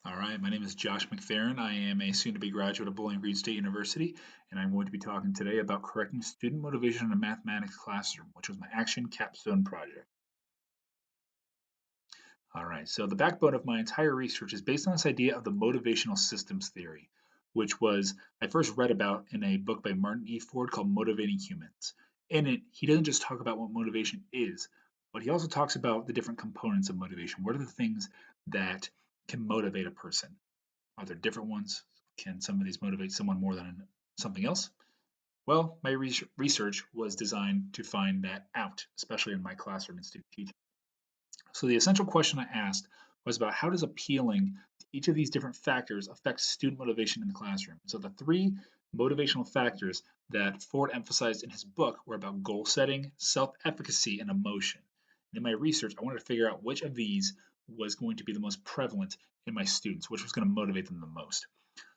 All right, my name is Josh McPheron. I am a soon-to-be graduate of Bowling Green State University, and I'm going to be talking today about correcting student motivation in a mathematics classroom, which was my action capstone project. All right, so the backbone of my entire research is based on this idea of the motivational systems theory, which was I first read about in a book by Martin E. Ford called Motivating Humans. In it, he doesn't just talk about what motivation is, but he also talks about the different components of motivation. What are the things that can motivate a person? Are there different ones? Can some of these motivate someone more than something else? Well, my research was designed to find that out, especially in my classroom and student teaching. So the essential question I asked was about how does appealing to each of these different factors affect student motivation in the classroom? So the three motivational factors that Ford emphasized in his book were about goal setting, self-efficacy, and emotion. And in my research, I wanted to figure out which of these was going to be the most prevalent in my students, which was going to motivate them the most.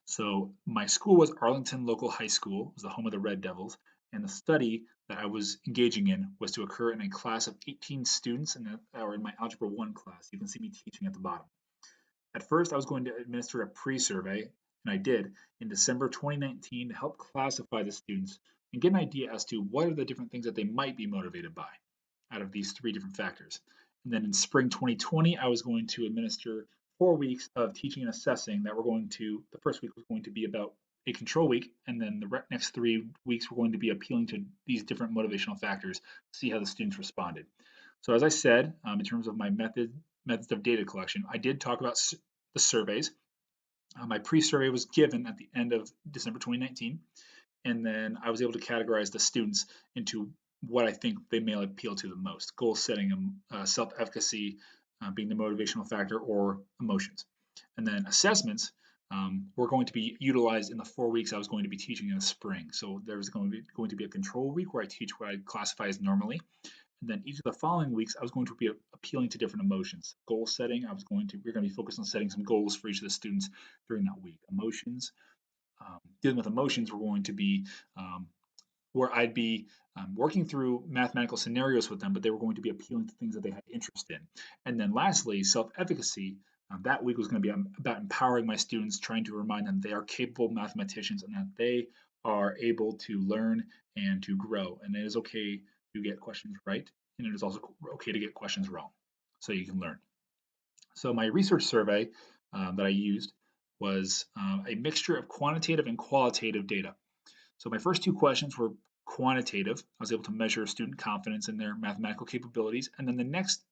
So my school was Arlington Local High School, it was the home of the Red Devils, and the study that I was engaging in was to occur in a class of 18 students or in my Algebra 1 class. You can see me teaching at the bottom. At first, I was going to administer a pre-survey, and I did, in December 2019 to help classify the students and get an idea as to what are the different things that they might be motivated by out of these three different factors. And then in spring 2020, I was going to administer 4 weeks of teaching and assessing that the first week was going to be about a control week, and then the next 3 weeks were going to be appealing to these different motivational factors to see how the students responded. So as I said, in terms of my methods of data collection, I did talk about the surveys. My pre-survey was given at the end of December 2019, and then I was able to categorize the students into what I think they may appeal to the most: goal setting, self-efficacy being the motivational factor, or emotions. And then assessments were going to be utilized in the 4 weeks I was going to be teaching in the spring. So there was going to be a control week where I teach what I classify as normally, and then each of the following weeks, I was going to be appealing to different emotions. Goal setting, we're going to be focused on setting some goals for each of the students during that week. Emotions, dealing with emotions, were going to be where I'd be working through mathematical scenarios with them, but they were going to be appealing to things that they had interest in. And then lastly, self-efficacy. That week was going to be about empowering my students, trying to remind them they are capable mathematicians and that they are able to learn and to grow. And it is okay to get questions right, and it is also okay to get questions wrong, so you can learn. So my research survey that I used was a mixture of quantitative and qualitative data. So my first two questions were quantitative. I was able to measure student confidence in their mathematical capabilities. And then the next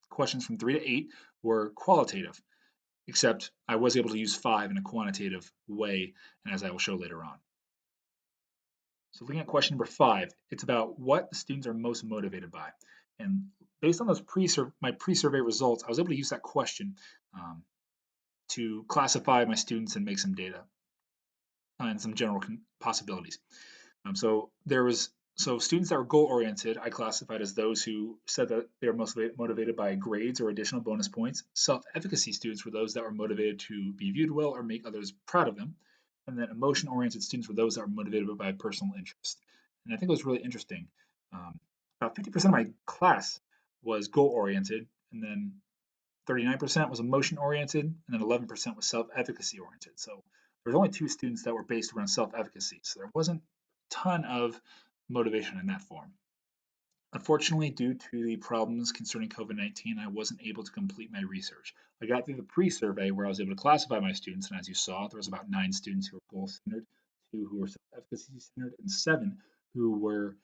questions from 3 to 8 were qualitative, except I was able to use 5 in a quantitative way, and as I will show later on. So looking at question number 5, it's about what the students are most motivated by. And based on those my pre-survey results, I was able to use that question um, to classify my students and make some data and some general possibilities. So there was students that were goal oriented, I classified as those who said that they were most motivated by grades or additional bonus points. Self-efficacy students were those that were motivated to be viewed well or make others proud of them. And then emotion oriented students were those that were motivated by personal interest. And I think it was really interesting. About 50% of my class was goal oriented, and then 39% was emotion oriented, and then 11% was self-efficacy oriented. So there was only 2 students that were based around self-efficacy. So there wasn't a ton of motivation in that form. Unfortunately, due to the problems concerning COVID-19, I wasn't able to complete my research. I got through the pre-survey where I was able to classify my students, and as you saw, there was about 9 students who were goal-centered, 2 who were self-efficacy centered, and 7 who were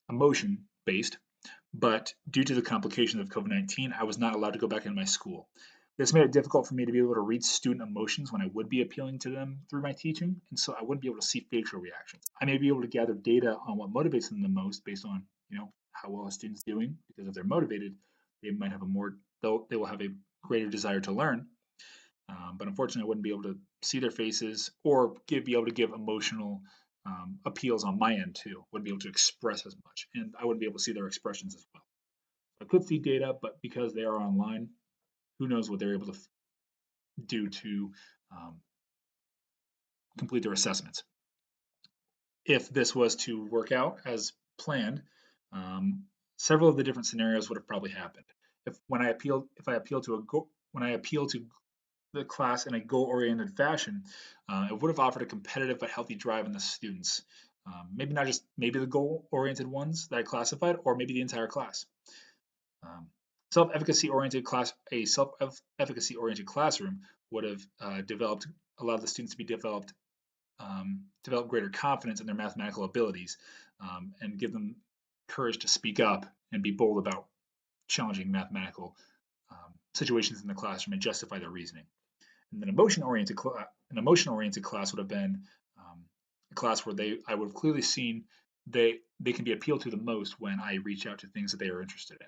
emotion-based. But due to the complications of COVID-19, I was not allowed to go back into my school. This made it difficult for me to be able to read student emotions when I would be appealing to them through my teaching, and so I wouldn't be able to see facial reactions. I may be able to gather data on what motivates them the most based on, how well a student's doing, because if they're motivated, they might have they will have a greater desire to learn. But unfortunately, I wouldn't be able to see their faces or be able to give emotional appeals on my end too. Wouldn't be able to express as much, and I wouldn't be able to see their expressions as well. I could see data, but because they are online, who knows what they're able to do to um, complete their assessments. If this was to work out as planned, um, several of the different scenarios would have probably happened. If I appeal to the class in a goal-oriented fashion, it would have offered a competitive but healthy drive in the students. Maybe not just maybe the goal-oriented ones that I classified, or maybe the entire class. Um, self-efficacy oriented class, a self-efficacy oriented classroom would have allowed the students to be develop greater confidence in their mathematical abilities, and give them courage to speak up and be bold about challenging mathematical situations in the classroom and justify their reasoning. And then an emotion-oriented class would have been a class where I would have clearly seen they can be appealed to the most when I reach out to things that they are interested in.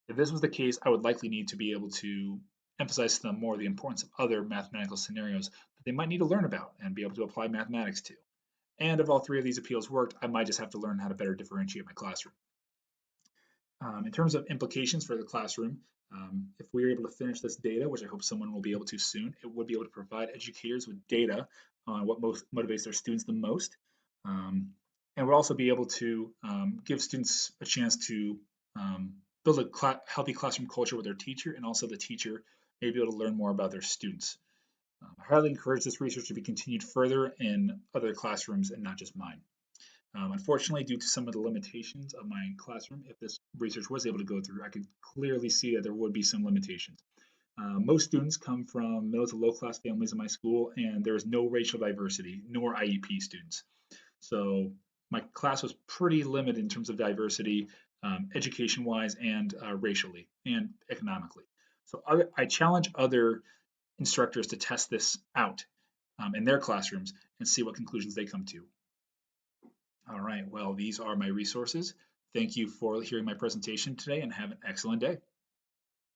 If this was the case, I would likely need to be able to emphasize to them more the importance of other mathematical scenarios that they might need to learn about and be able to apply mathematics to. And if all three of these appeals worked, I might just have to learn how to better differentiate my classroom. In terms of implications for the classroom, if we are able to finish this data, which I hope someone will be able to soon, it would be able to provide educators with data on what most motivates their students the most, and would also be able to give students a chance to build a healthy classroom culture with their teacher, and also the teacher may be able to learn more about their students. I highly encourage this research to be continued further in other classrooms and not just mine. Unfortunately, due to some of the limitations of my classroom, if this research was able to go through, I could clearly see that there would be some limitations. Most students come from middle to low class families in my school, and there is no racial diversity, nor IEP students. So my class was pretty limited in terms of diversity, education wise, and racially and economically. So I challenge other instructors to test this out in their classrooms and see what conclusions they come to. All right, well, these are my resources. Thank you for hearing my presentation today and have an excellent day.